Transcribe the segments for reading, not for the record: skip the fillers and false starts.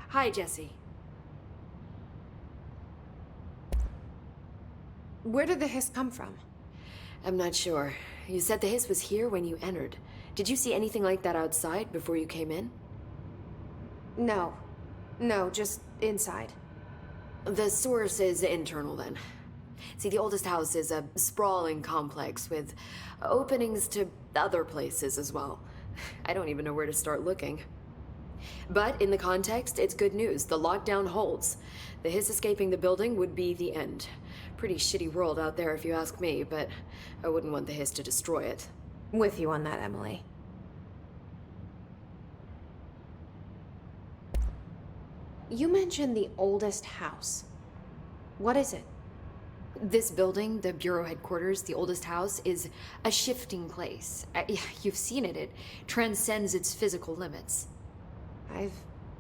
Hi, Jesse. Where did the hiss come from? I'm not sure. You said the hiss was here when you entered. Did you see anything like that outside before you came in? No. No, just inside. The source is internal, then. See, the oldest house is a sprawling complex with openings to other places as well. I don't even know where to start looking. But in the context, it's good news. The lockdown holds. The hiss escaping the building would be the end. Pretty shitty world out there if you ask me, but I wouldn't want the hiss to destroy it. With you on that, Emily. You mentioned the oldest house. What is it? This building, the Bureau headquarters, the oldest house, is a shifting place. You've seen it. It transcends its physical limits. I've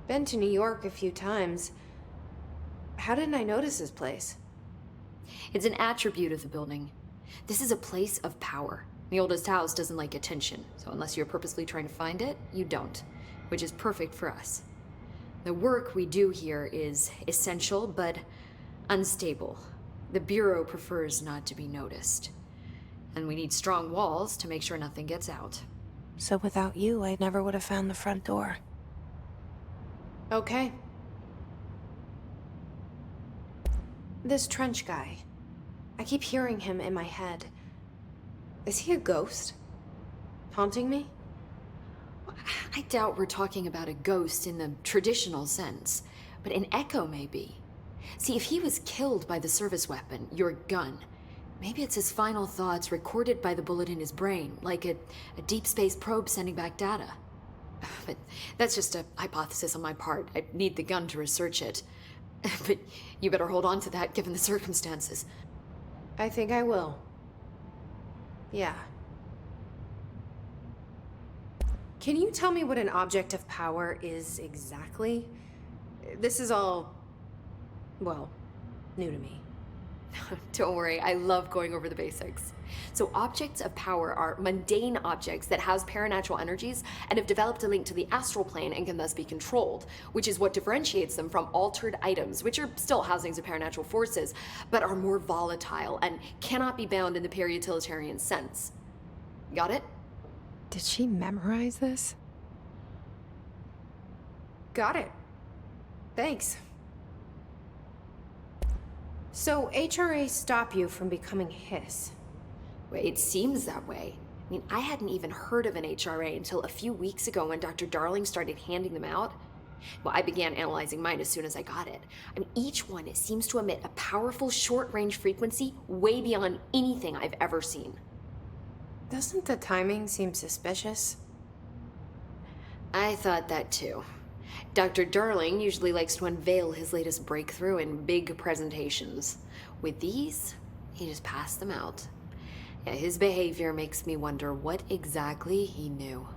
been to New York a few times. How didn't I notice this place? It's an attribute of the building. This is a place of power. The oldest house doesn't like attention, so unless you're purposely trying to find it, you don't, which is perfect for us. The work we do here is essential, but unstable. The Bureau prefers not to be noticed. And we need strong walls to make sure nothing gets out. So without you, I never would have found the front door. Okay. This Trench guy. I keep hearing him in my head. Is he a ghost? Haunting me? I doubt we're talking about a ghost in the traditional sense, but an echo maybe. See, if he was killed by the service weapon, your gun, maybe it's his final thoughts recorded by the bullet in his brain, like a deep space probe sending back data. But that's just a hypothesis on my part. I need the gun to research it. But you better hold on to that given the circumstances. I think I will. Yeah. Can you tell me what an object of power is exactly? This is all, well, new to me. Don't worry, I love going over the basics. So objects of power are mundane objects that house paranatural energies and have developed a link to the astral plane and can thus be controlled, which is what differentiates them from altered items, which are still housings of paranatural forces, but are more volatile and cannot be bound in the peri-utilitarian sense. Got it? Did she memorize this? Got it. Thanks. So HRA stop you from becoming hiss? Well, it seems that way. I mean, I hadn't even heard of an HRA until a few weeks ago when Dr. Darling started handing them out. Well, I began analyzing mine as soon as I got it. I mean, each one seems to emit a powerful short-range frequency way beyond anything I've ever seen. Doesn't the timing seem suspicious? I thought that too. Dr. Darling usually likes to unveil his latest breakthrough in big presentations. With these, he just passed them out. Yeah, his behavior makes me wonder what exactly he knew.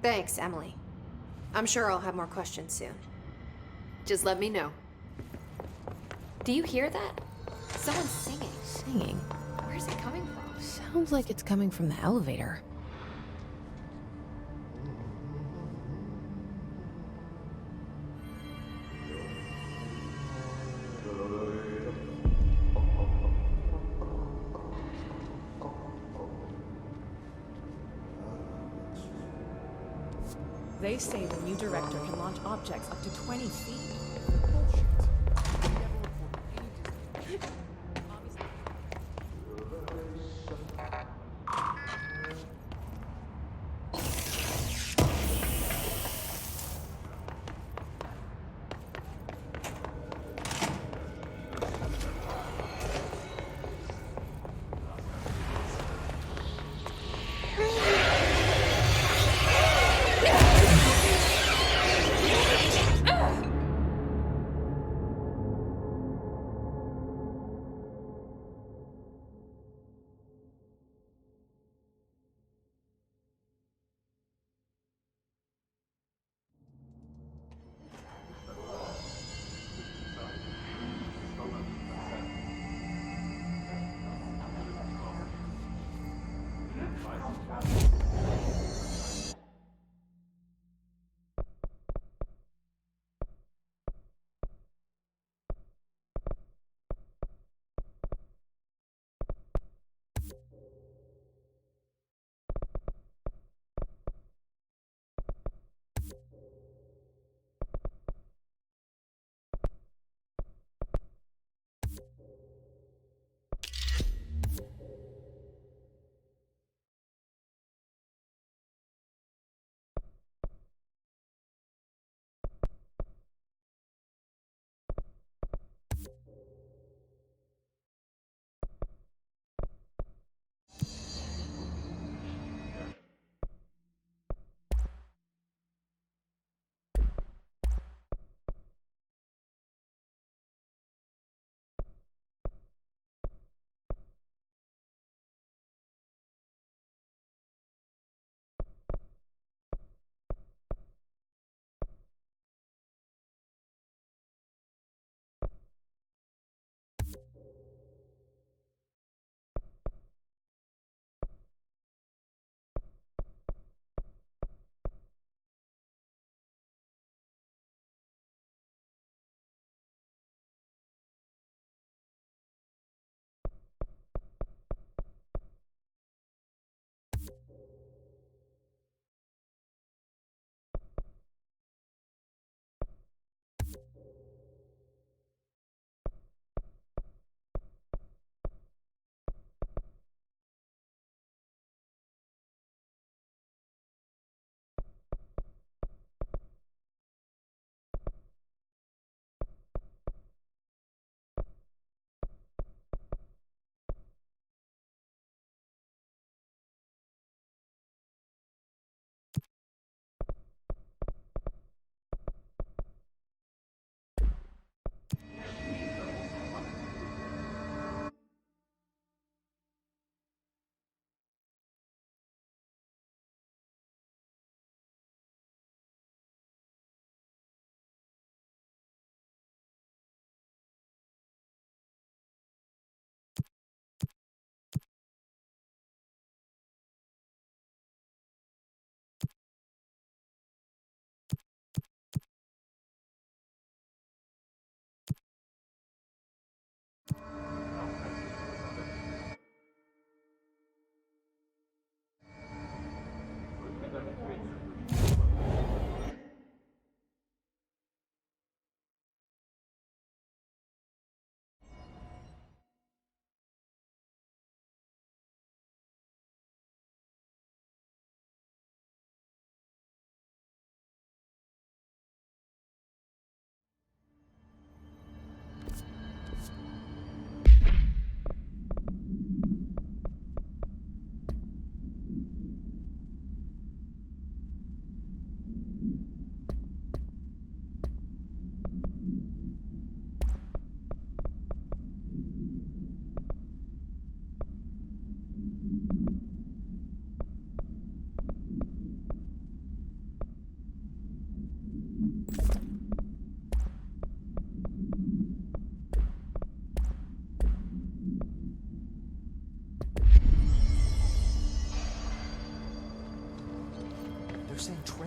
Thanks, Emily. I'm sure I'll have more questions soon. Just let me know. Do you hear that? Someone's singing. Singing? Where's it coming from? Sounds like it's coming from the elevator. They say the new director can launch objects up to 20 feet.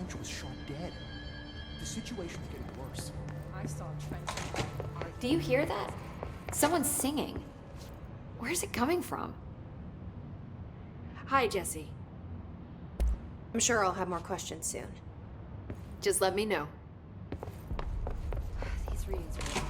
Trench was shot dead. The situation's getting worse. I saw Trent. Do you hear that? Someone's singing. Where's it coming from? Hi, Jesse. I'm sure I'll have more questions soon. Just let me know. These readings are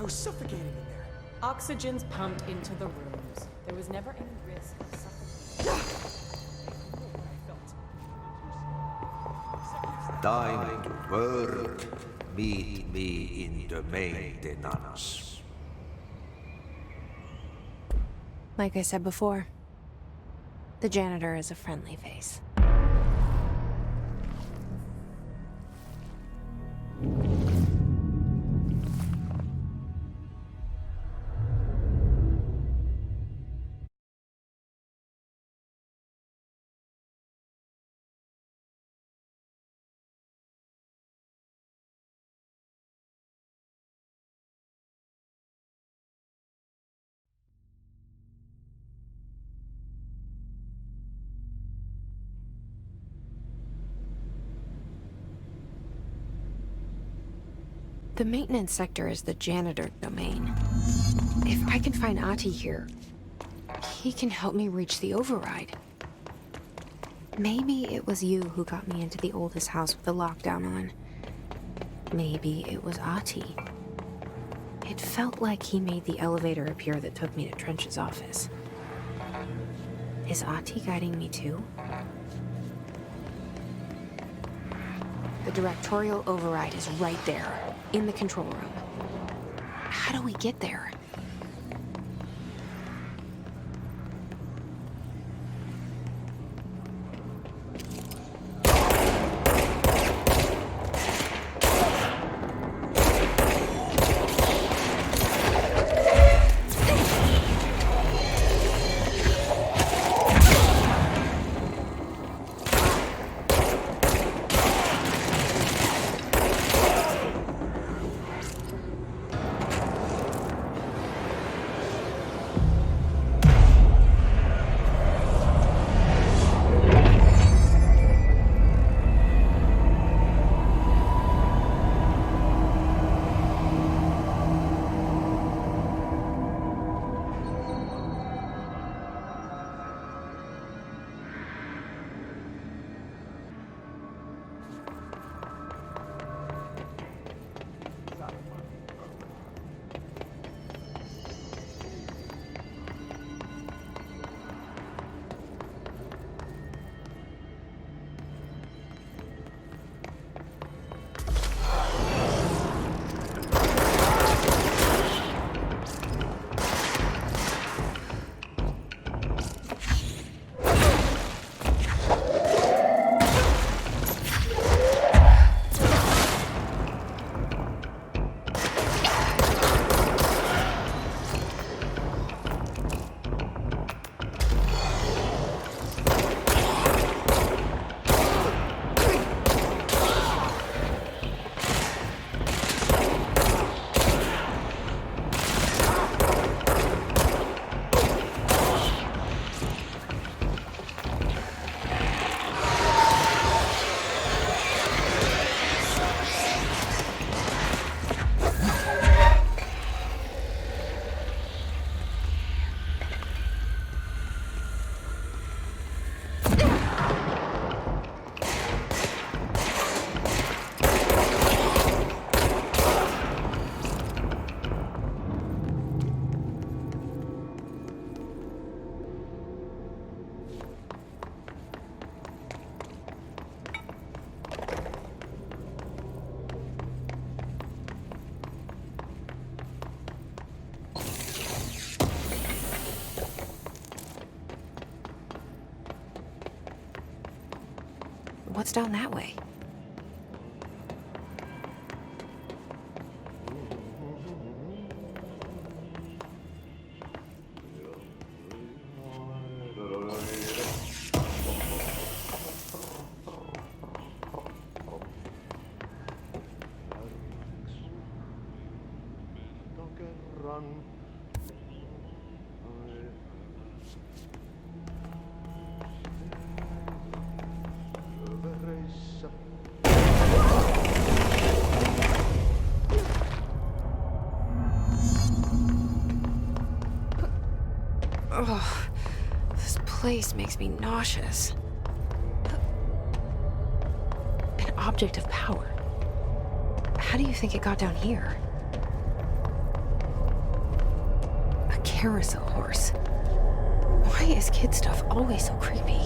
I was suffocating in there. Oxygen's pumped into the rooms. There was never any risk of suffocation. Time to work. Meet me in the maintenance. Like I said before, the janitor is a friendly face. The maintenance sector is the janitor domain. If I can find Ahti here, he can help me reach the override. Maybe it was you who got me into the oldest house with the lockdown on. Maybe it was Ahti. It felt like he made the elevator appear that took me to Trench's office. Is Ahti guiding me too? The Directorial Override is right there, in the control room. How do we get there? What's down that way? Oh, this place makes me nauseous. An object of power. How do you think it got down here? A carousel horse. Why is kid stuff always so creepy?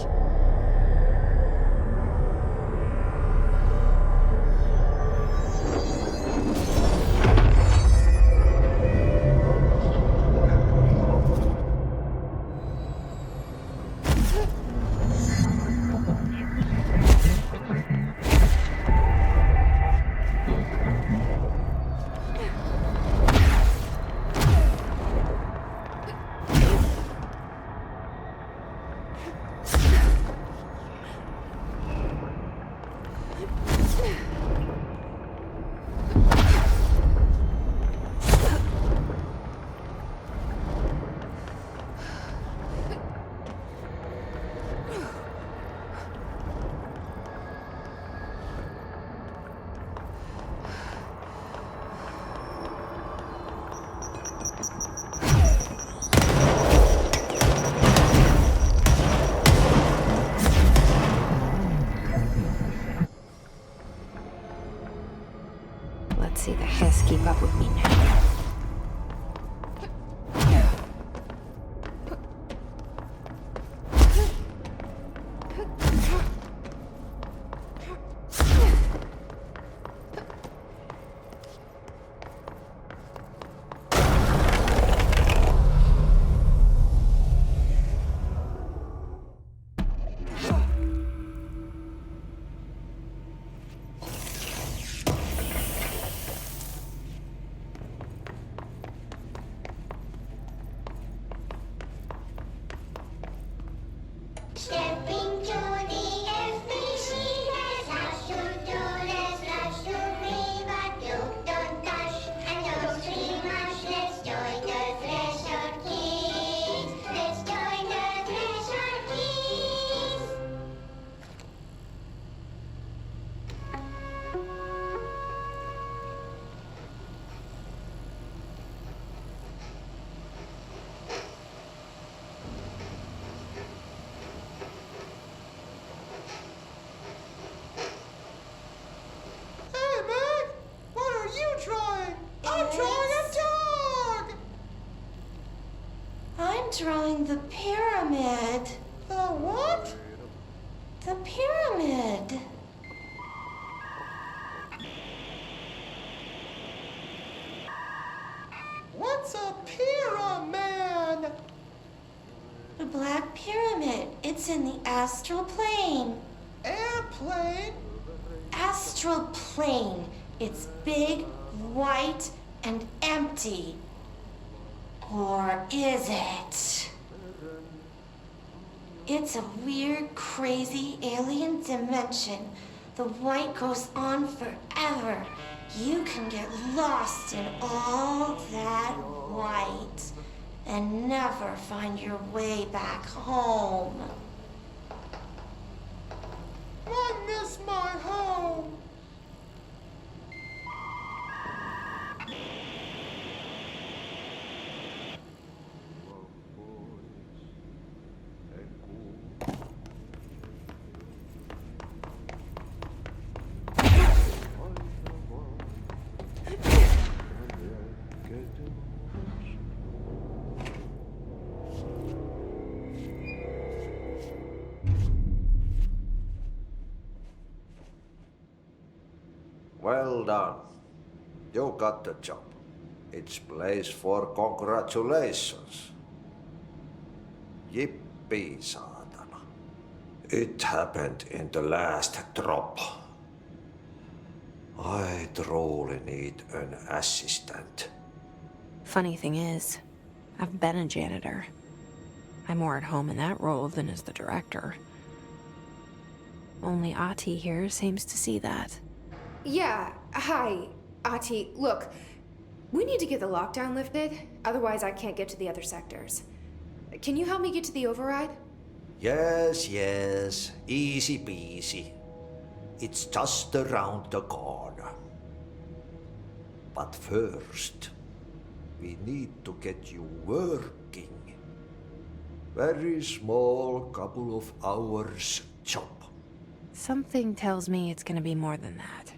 Let's see the hiss keep up with me now. Stepping to the FBC, slash to do, slash to me, but you don't touch and don't scream much. Let's join the Thresher Kids. Let's join the Thresher Kids. Hey, man! What are you drawing? I'm drawing a dog! I'm drawing the pyramid. The what? The pyramid. What's a pyramid? The Black Pyramid. It's in the astral plane. Airplane? Astral plane. It's big, white, and empty. Or is it? It's a weird, crazy alien dimension. The white goes on forever. You can get lost in all that white and never find your way back home. I miss my home. Well done. You got the job. It's place for congratulations. Jippii, saatana. It happened in the last drop. I truly need an assistant. Funny thing is, I've been a janitor. I'm more at home in that role than as the director. Only Ati here seems to see that. Yeah, hi, Ati. Look, we need to get the lockdown lifted, otherwise I can't get to the other sectors. Can you help me get to the override? Yes, yes, easy peasy. It's just around the corner. But first, we need to get you working. Very small, couple of hours job. Something tells me it's gonna be more than that.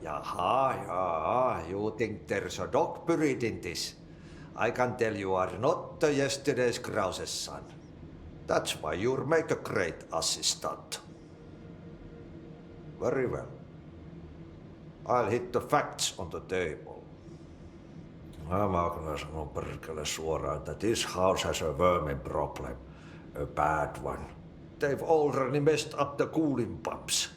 Yaha, you think there's a dog buried in this? I can tell you are not the yesterday's Krause's son. That's why you'll make a great assistant. Very well. I'll hit the facts on the table. Mä kyllä sanon perkele suoraan, that this house has a vermin problem. A bad one. They've already messed up the cooling pumps.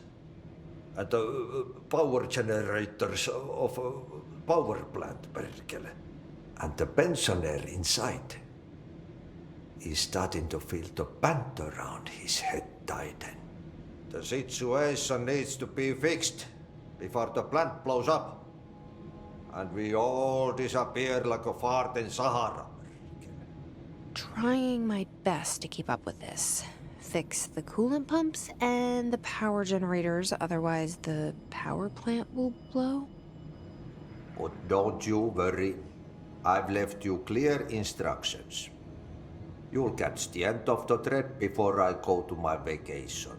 And the power generators of a power plant, perkele. And the pensioner inside is starting to feel the band around his head tighten. The situation needs to be fixed before the plant blows up. And we all disappear like a fart in Sahara. Trying my best to keep up with this. Fix the coolant pumps and the power generators, otherwise the power plant will blow. But don't you worry. I've left you clear instructions. You'll catch the end of the thread before I go to my vacation.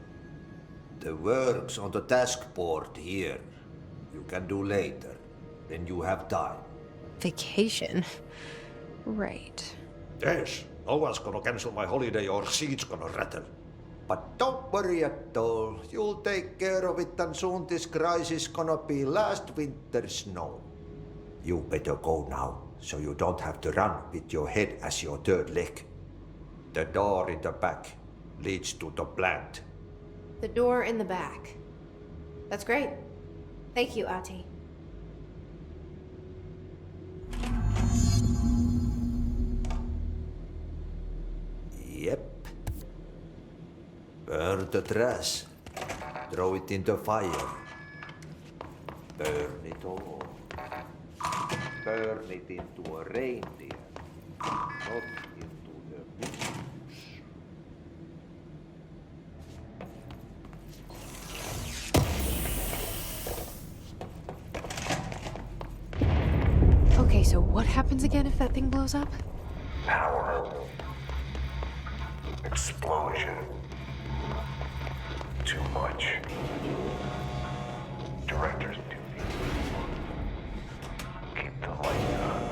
The work's on the task board here. You can do later, when you have time. Vacation? Right. Yes, no one's gonna cancel my holiday or seat's gonna rattle. But don't worry at all. You'll take care of it and soon this crisis gonna be last winter's snow. You better go now, so you don't have to run with your head as your third leg. The door in the back leads to the plant. The door in the back. That's great. Thank you, Ati. Yep. Burn the trash. Throw it in the fire. Burn it all. Burn it into a reindeer, not into the news. Okay, so what happens again if that thing blows up? Power. Explosion. Too much. Director's duty. Keep the lights on.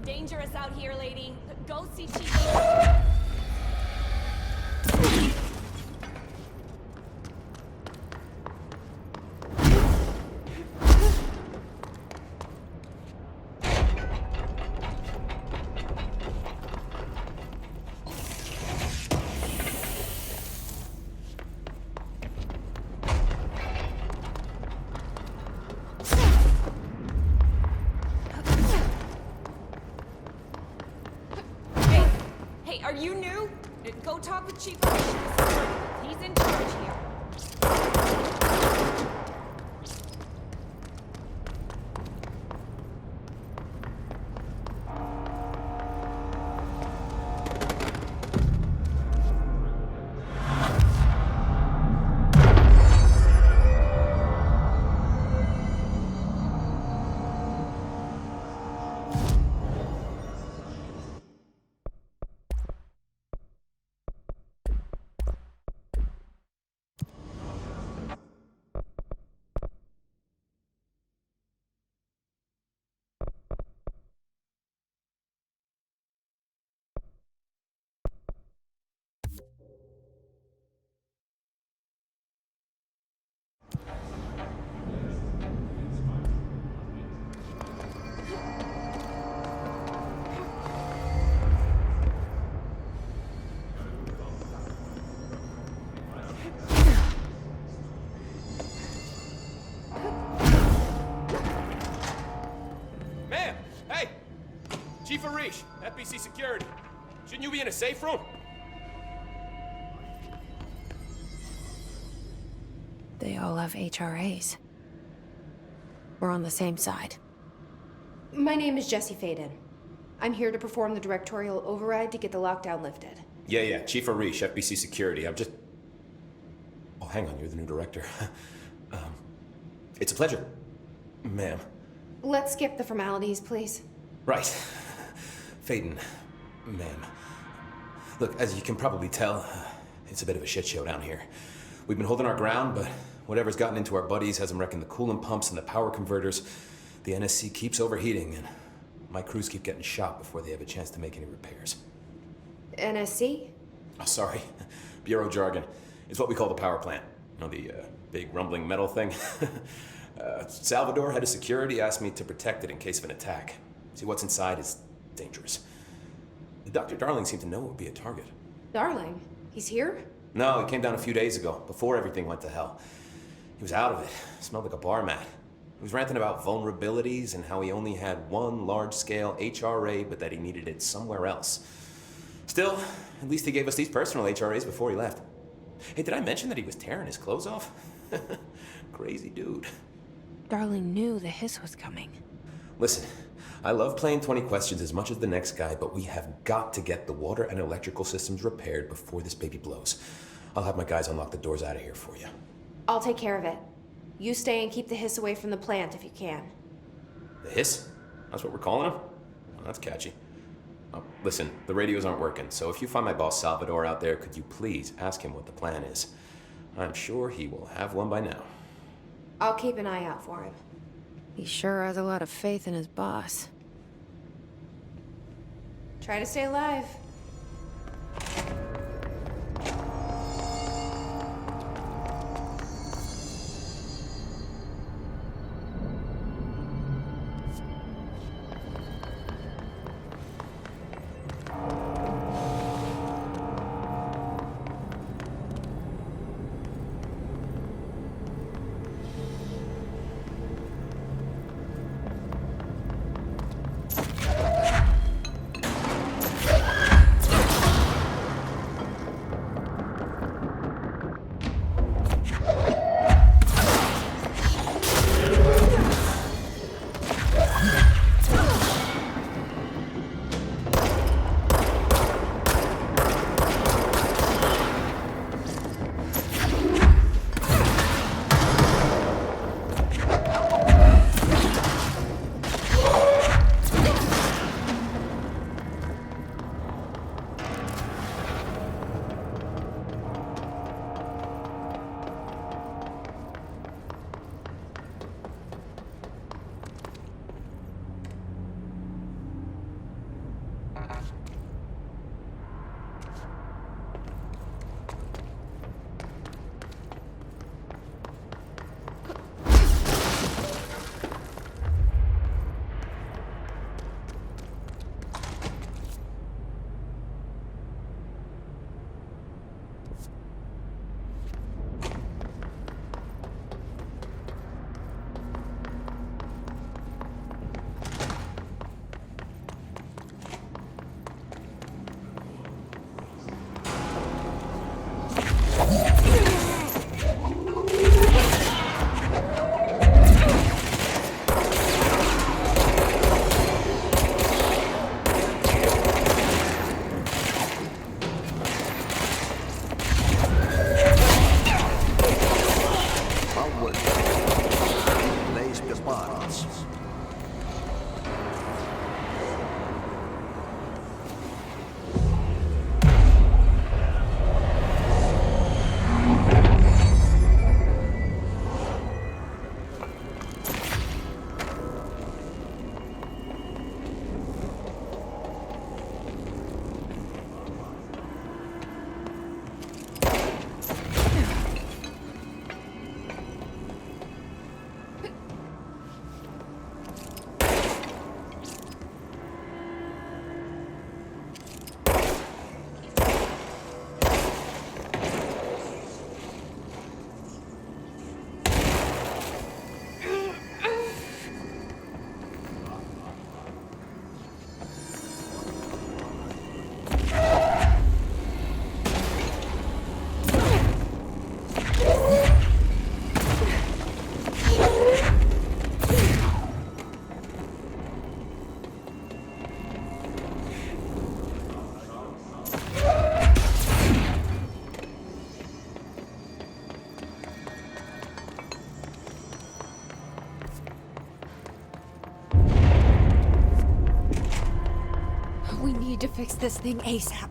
Dangerous out here, lady. Go see Chief. Hey, are you new? Go talk with Chief Officials. He's in charge here. Chief Arish, FBC Security. Shouldn't you be in a safe room? They all have HRAs. We're on the same side. My name is Jesse Faden. I'm here to perform the Directorial Override to get the lockdown lifted. Yeah, Chief Arish, FBC Security. I'm just... Oh, hang on, you're the new director. It's a pleasure, ma'am. Let's skip the formalities, please. Right. Faden, ma'am. Look, as you can probably tell, it's a bit of a shit show down here. We've been holding our ground, but whatever's gotten into our buddies has them wrecking the coolant pumps and the power converters. The NSC keeps overheating, and my crews keep getting shot before they have a chance to make any repairs. NSC? Oh, sorry. Bureau jargon. It's what we call the power plant. You know, the big rumbling metal thing? Salvador, head of security, asked me to protect it in case of an attack. See, what's inside is dangerous. Dr. Darling seemed to know it would be a target. Darling? He's here? No, he came down a few days ago, before everything went to hell. He was out of it. Smelled like a bar mat. He was ranting about vulnerabilities and how he only had one large-scale HRA, but that he needed it somewhere else. Still, at least he gave us these personal HRAs before he left. Hey, did I mention that he was tearing his clothes off? Crazy dude. Darling knew the hiss was coming. Listen, I love playing 20 questions as much as the next guy, but we have got to get the water and electrical systems repaired before this baby blows. I'll have my guys unlock the doors out of here for you. I'll take care of it. You stay and keep the hiss away from the plant if you can. The hiss? That's what we're calling him? Well, that's catchy. Oh, listen, the radios aren't working, so if you find my boss Salvador out there, could you please ask him what the plan is? I'm sure he will have one by now. I'll keep an eye out for him. He sure has a lot of faith in his boss. Try to stay alive. need to fix this thing ASAP.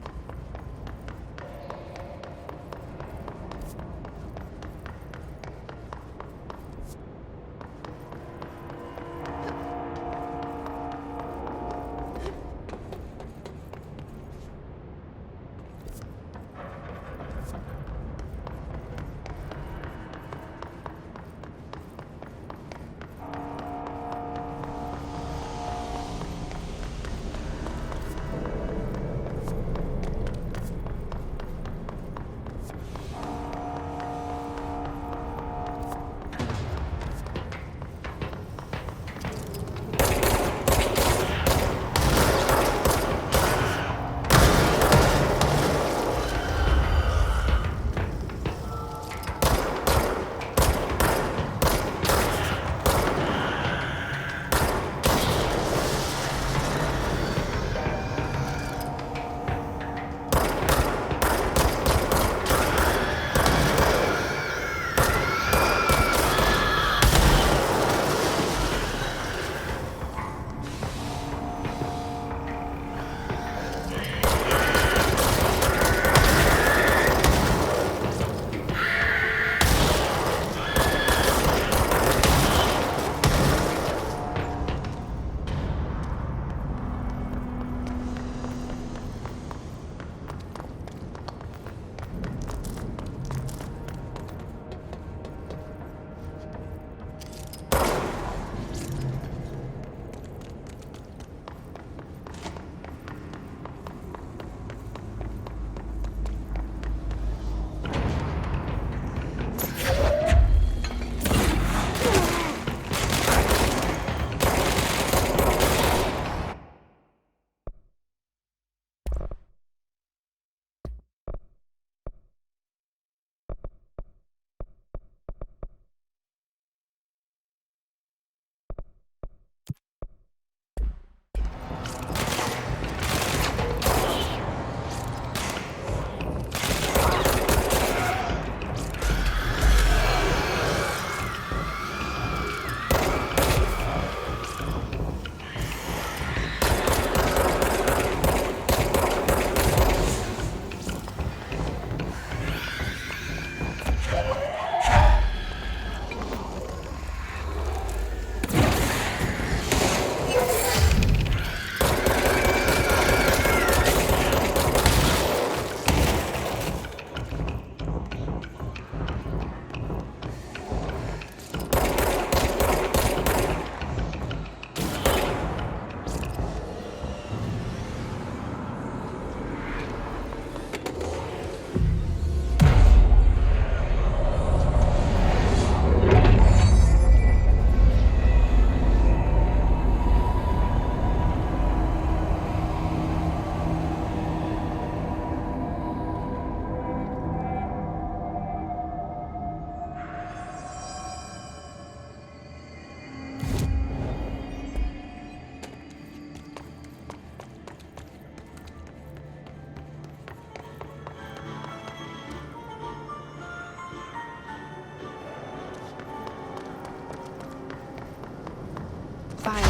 By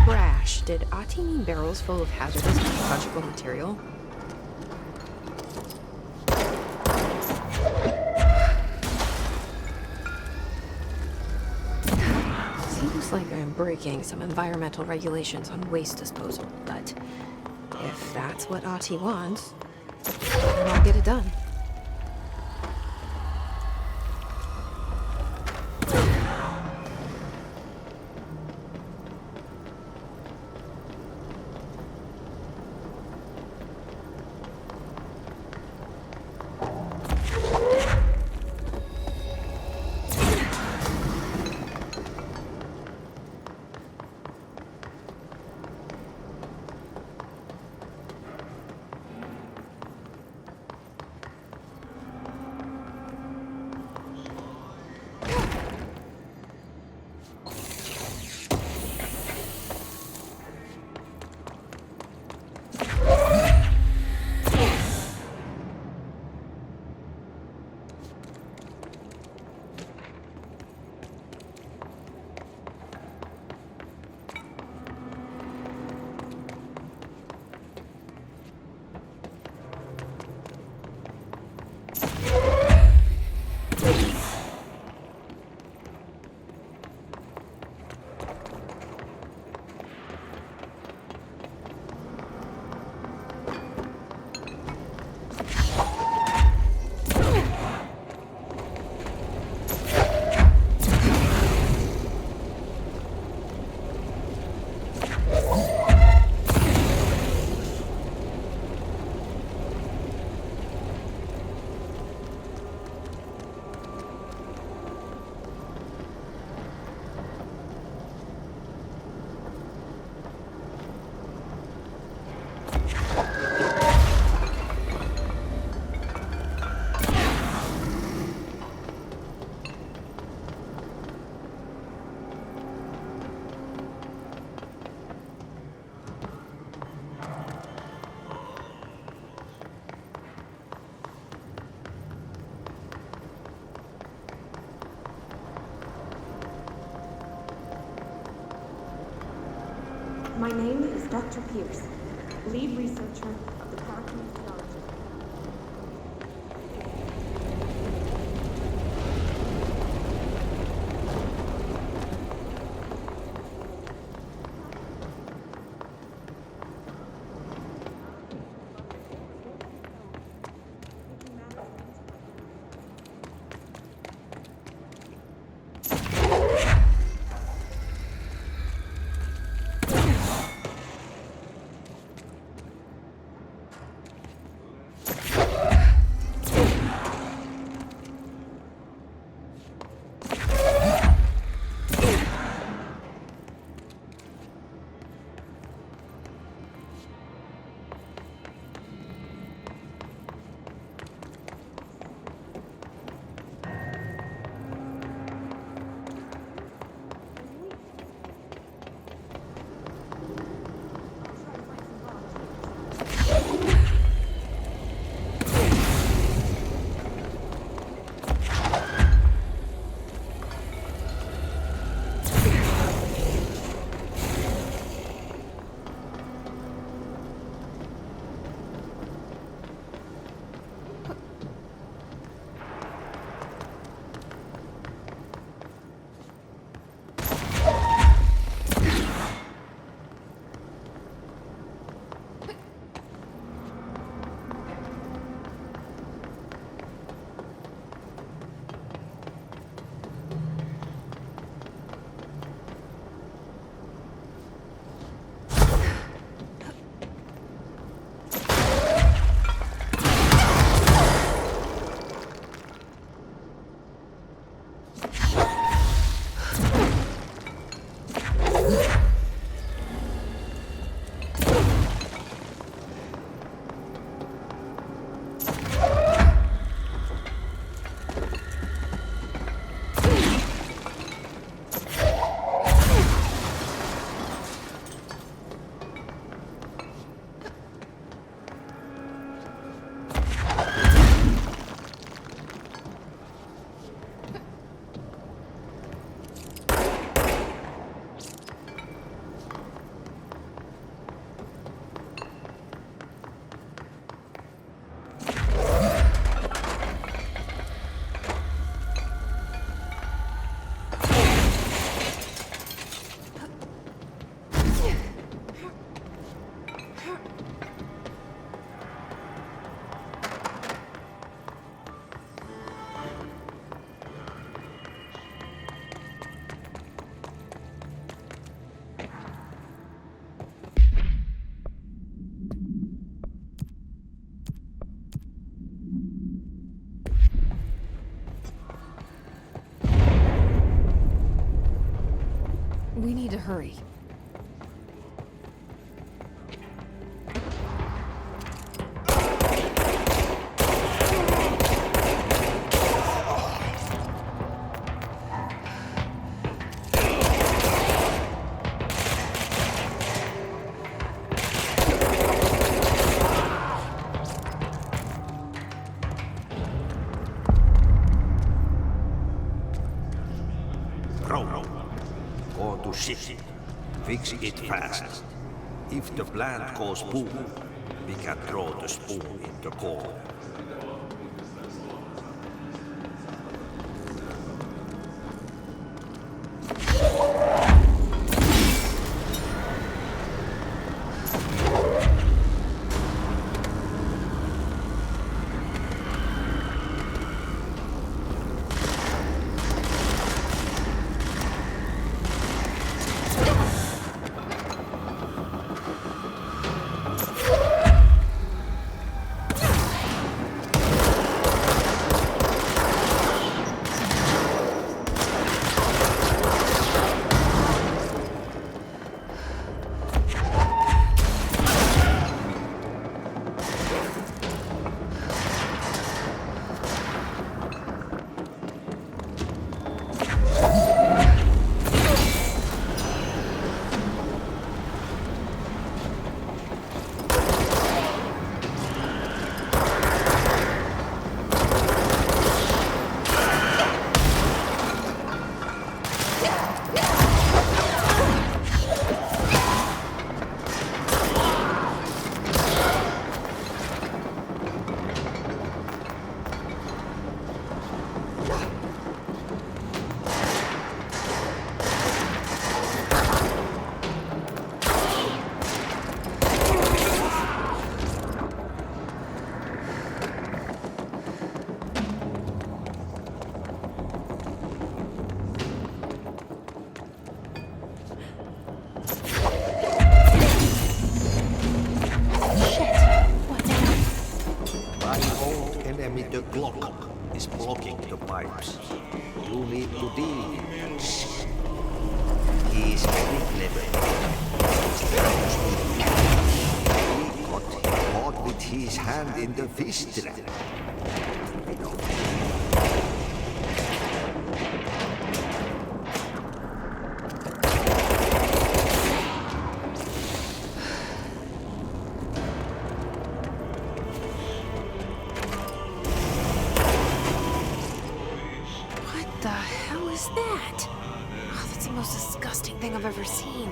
trash, did Ati mean barrels full of hazardous biological material? Seems like I'm breaking some environmental regulations on waste disposal, but if that's what Ati wants, then I'll get it done. My name is Dr. Pierce, lead researcher of the Paracommunications. We need to hurry. Go to city. Fix it fast. If the plant goes boom, we can throw the spoon in the core. clock is blocking the pipes. You need to dig and see. He is very clever. He got caught with his hand in the fish trap. What the hell is that? Oh, that's the most disgusting thing I've ever seen.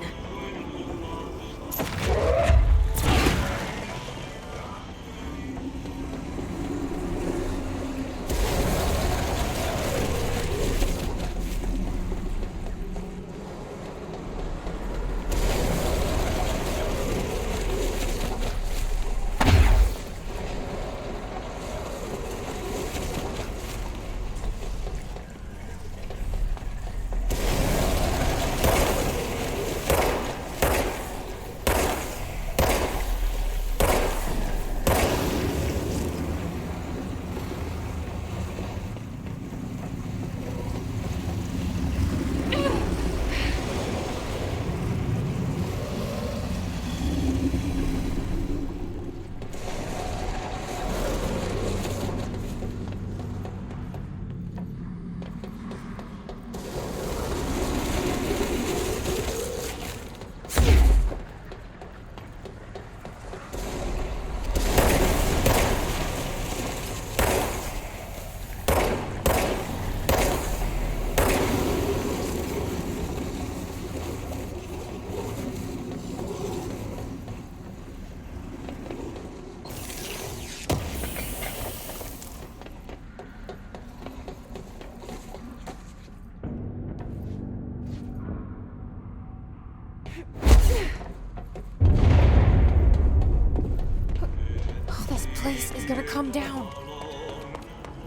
This place is gonna come down.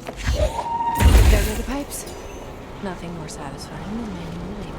There go the pipes. Nothing more satisfying than manual labor.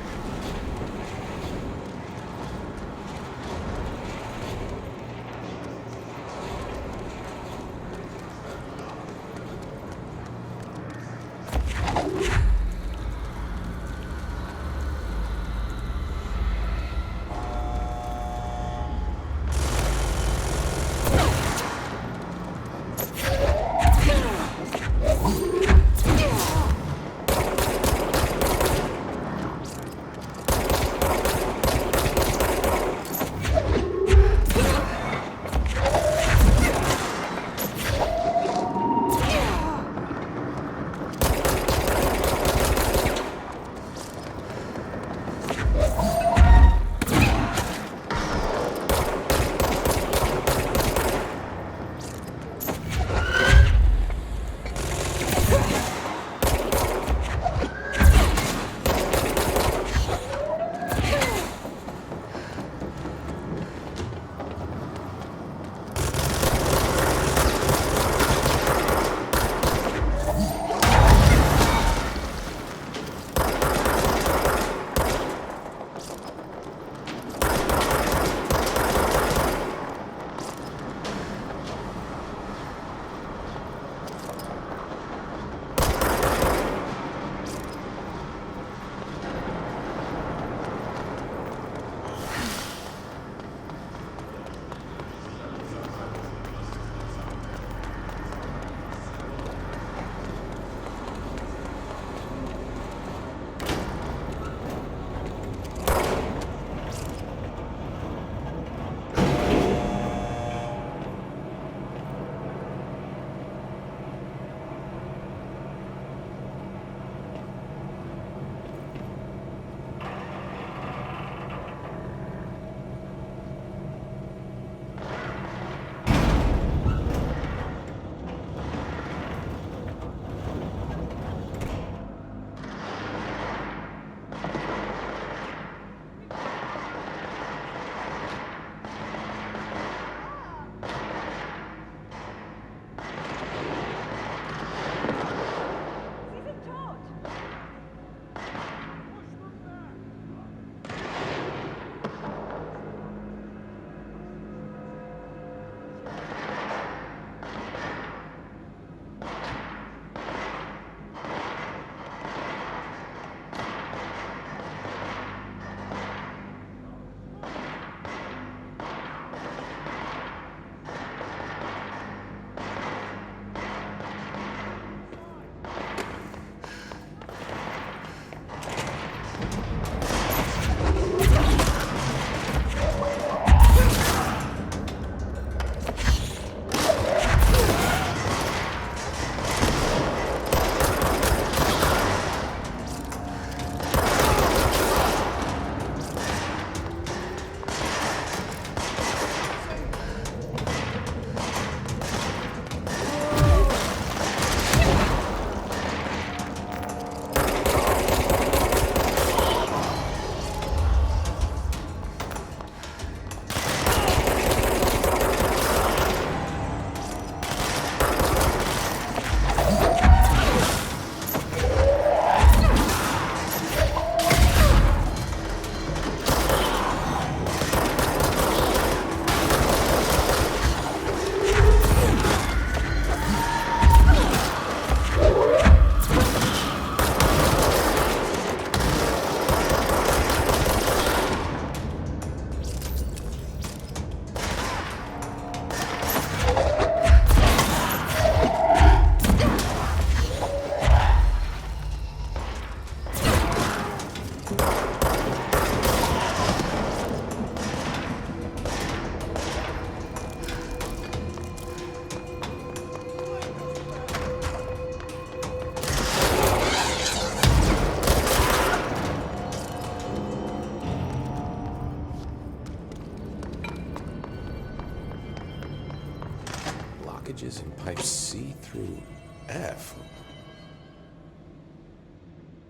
breakages in pipes C through F.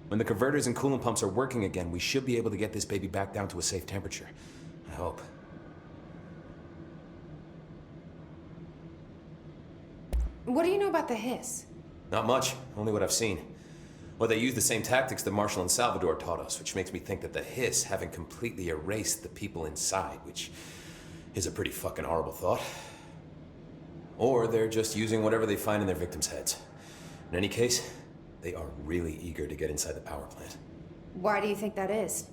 When the converters and coolant pumps are working again, we should be able to get this baby back down to a safe temperature. I hope. What do you know about the hiss? Not much, only what I've seen. Well, they use the same tactics that Marshall and Salvador taught us, which makes me think that the hiss haven't completely erased the people inside, which is a pretty fucking horrible thought. Or they're just using whatever they find in their victims' heads. In any case, they are really eager to get inside the power plant. Why do you think that is?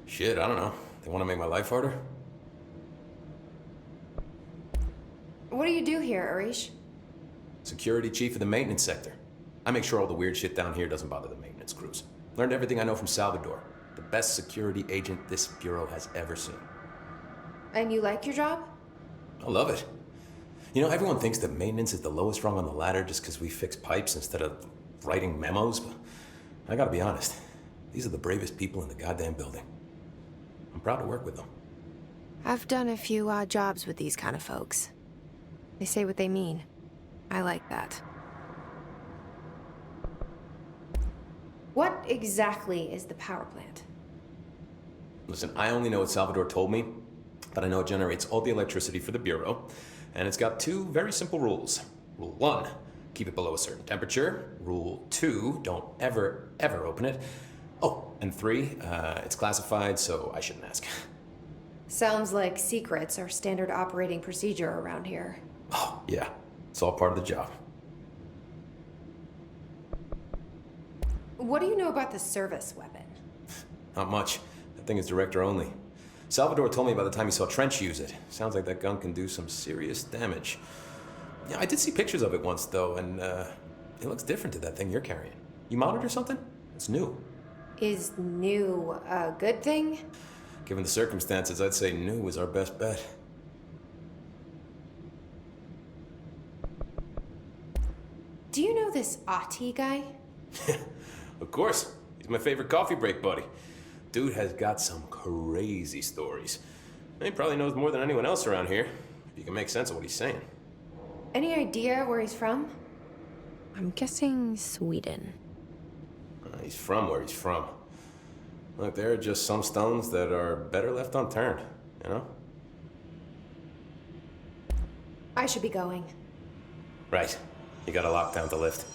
Shit, I don't know. They want to make my life harder? What do you do here, Arish? Security chief of the maintenance sector. I make sure all the weird shit down here doesn't bother the maintenance crews. Learned everything I know from Salvador. The best security agent this bureau has ever seen. And you like your job? I love it. You know, everyone thinks that maintenance is the lowest rung on the ladder just because we fix pipes instead of writing memos, but I gotta be honest. These are the bravest people in the goddamn building. I'm proud to work with them. I've done a few odd jobs with these kind of folks. They say what they mean. I like that. What exactly is the power plant? Listen, I only know what Salvador told me, but I know it generates all the electricity for the Bureau, and it's got two very simple rules. Rule 1, keep it below a certain temperature. Rule 2, don't ever, ever open it. Oh, and 3, it's classified, so I shouldn't ask. Sounds like secrets are standard operating procedure around here. Oh, yeah. It's all part of the job. What do you know about the service weapon? Not much. That thing is director only. Salvador told me by the time he saw Trench use it. Sounds like that gun can do some serious damage. Yeah, I did see pictures of it once, though, and it looks different to that thing you're carrying. You mounted or something? It's new. Is new a good thing? Given the circumstances, I'd say new is our best bet. Do you know this Ati guy? Of course. He's my favorite coffee break buddy. Dude has got some crazy stories. He probably knows more than anyone else around here, if you can make sense of what he's saying. Any idea where he's from? I'm guessing Sweden. He's from where he's from. Look, there are just some stones that are better left unturned, you know? I should be going. Right. You gotta lock down the lift.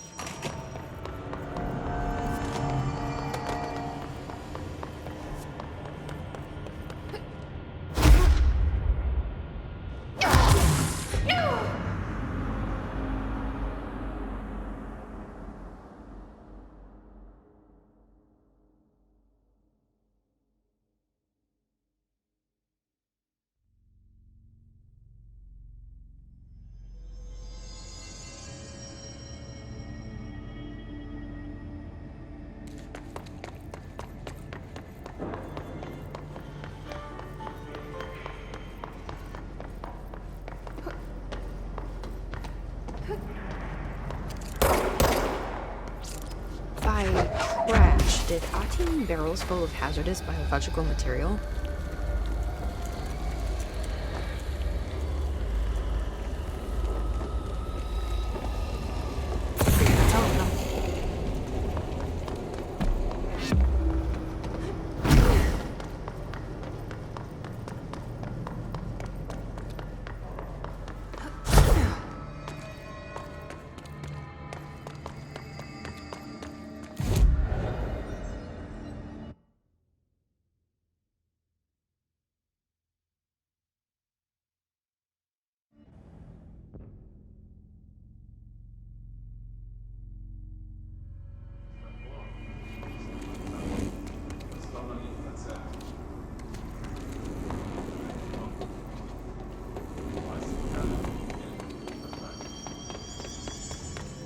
By trash, did Ati mean barrels full of hazardous biological material? That's all of them.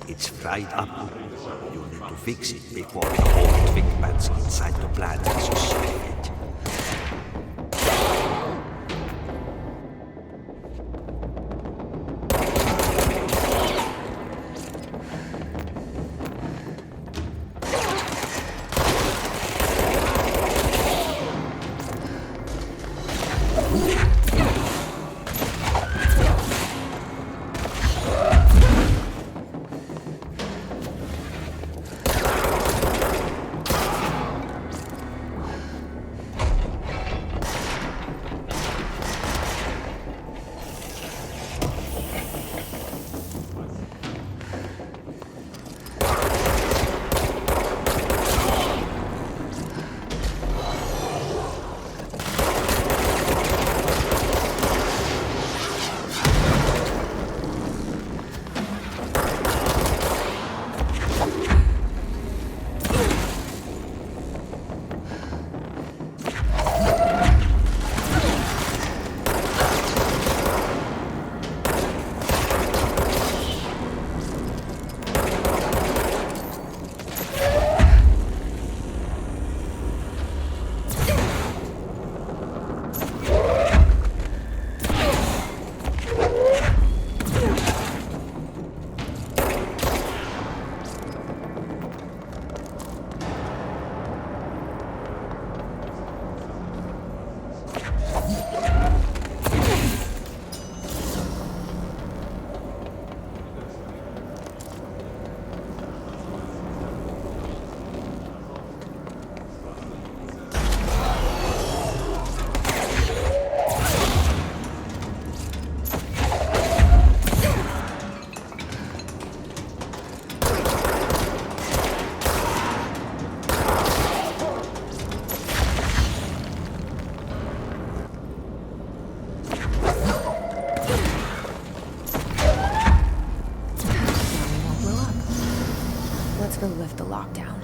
It's fried up. You need to fix it before the whole twig bats inside the plant sustain it. They'll lift the lockdown.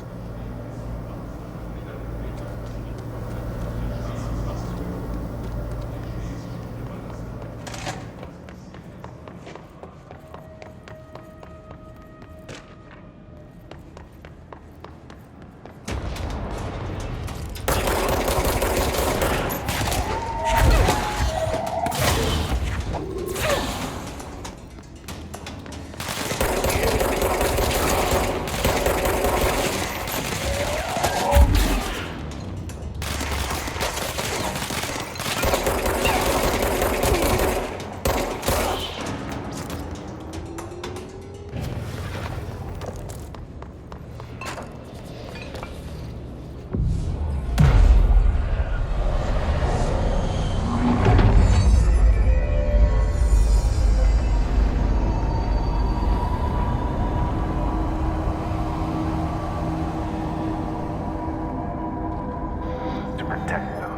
To protect them.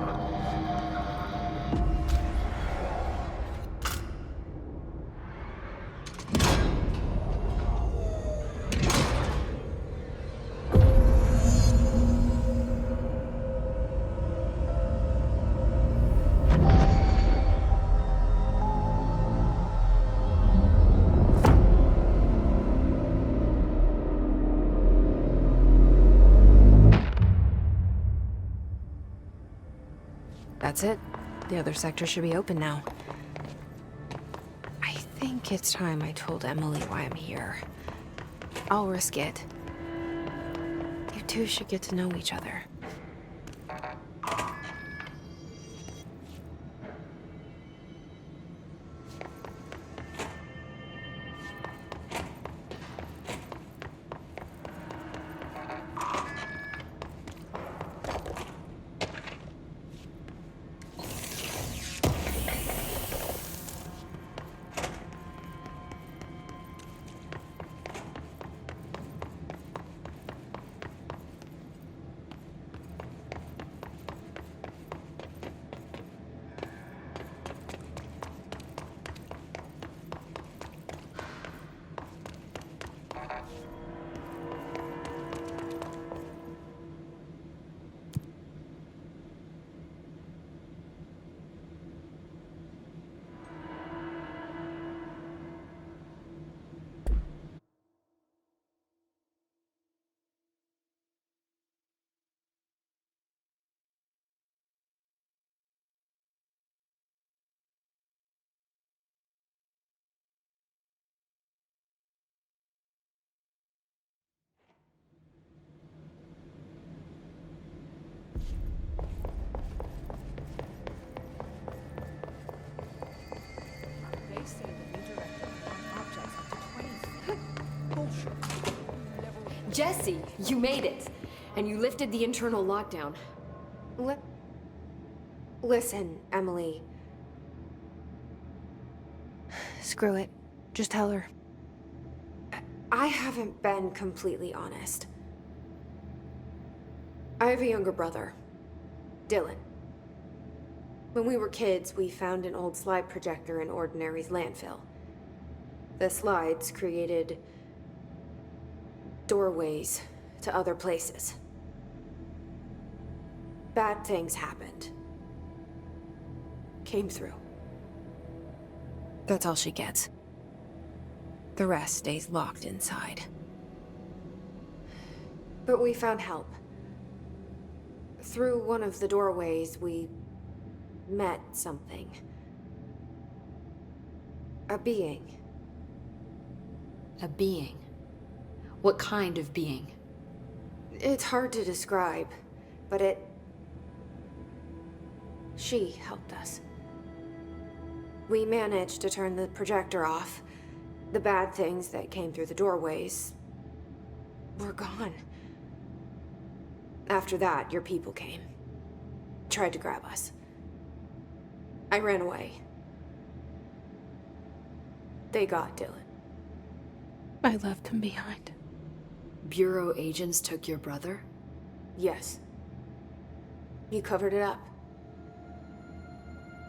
That's it. The other sector should be open now. I think it's time I told Emily why I'm here. I'll risk it. You two should get to know each other. They say the new director on objects up to 20 feet. Bullshit. Jesse, you made it! And you lifted the internal lockdown. Listen, Emily. Screw it. Just tell her. I haven't been completely honest. I have a younger brother, Dylan. When we were kids, we found an old slide projector in Ordinary's landfill. The slides created doorways to other places. Bad things happened. Came through. That's all she gets. The rest stays locked inside. But we found help. Through one of the doorways, we met something. A being. A being? What kind of being? It's hard to describe, but she helped us. We managed to turn the projector off. The bad things that came through the doorways were gone. After that, your people came. Tried to grab us. I ran away. They got Dylan. I left him behind. Bureau agents took your brother? Yes. You covered it up.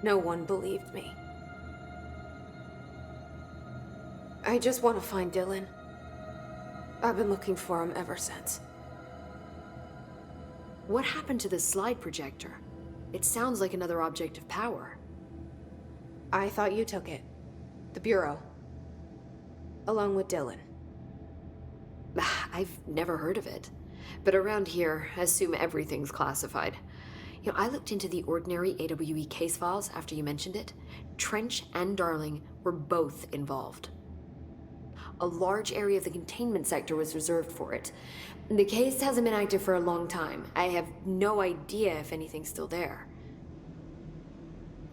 No one believed me. I just want to find Dylan. I've been looking for him ever since. What happened to the slide projector? It sounds like another object of power. I thought you took it. The Bureau. Along with Dylan. I've never heard of it. But around here, I assume everything's classified. You know, I looked into the ordinary AWE case files after you mentioned it. Trench and Darling were both involved. A large area of the containment sector was reserved for it. The case hasn't been active for a long time. I have no idea if anything's still there.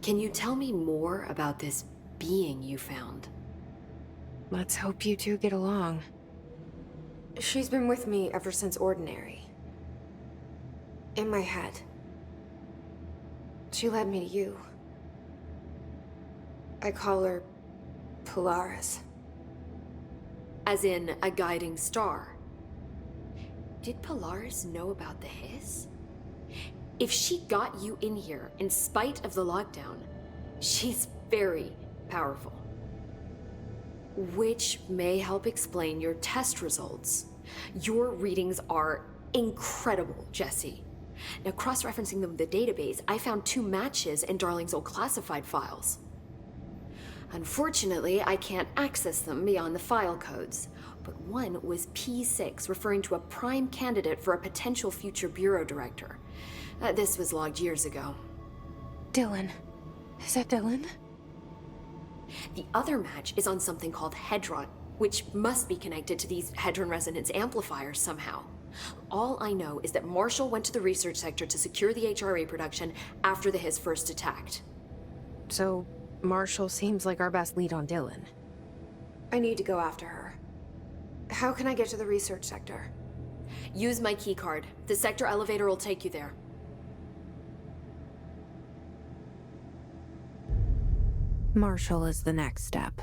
Can you tell me more about this being you found? Let's hope you two get along. She's been with me ever since Ordinary. In my head. She led me to you. I call her Polaris. As in a guiding star. Did Polaris know about the hiss? If she got you in here in spite of the lockdown, she's very powerful. Which may help explain your test results. Your readings are incredible, Jesse. Now, cross-referencing them with the database, I found 2 matches in Darling's old classified files. Unfortunately, I can't access them beyond the file codes, but one was P6, referring to a prime candidate for a potential future bureau director. This was logged years ago. Dylan. Is that Dylan? The other match is on something called Hedron, which must be connected to these Hedron resonance amplifiers somehow. All I know is that Marshall went to the research sector to secure the HRA production after the hiss first attacked. So, Marshall seems like our best lead on Dylan. I need to go after her. How can I get to the research sector? Use my keycard. The sector elevator will take you there. Marshall is the next step.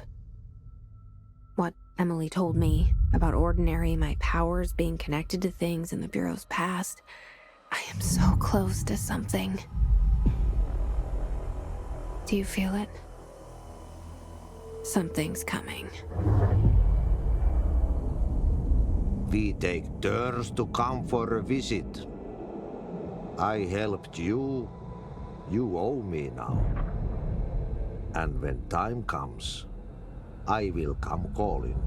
What Emily told me about Ordinary, my powers being connected to things in the Bureau's past, I am so close to something. Do you feel it? Something's coming. We take turns to come for a visit. I helped you. You owe me now. And when time comes, I will come calling.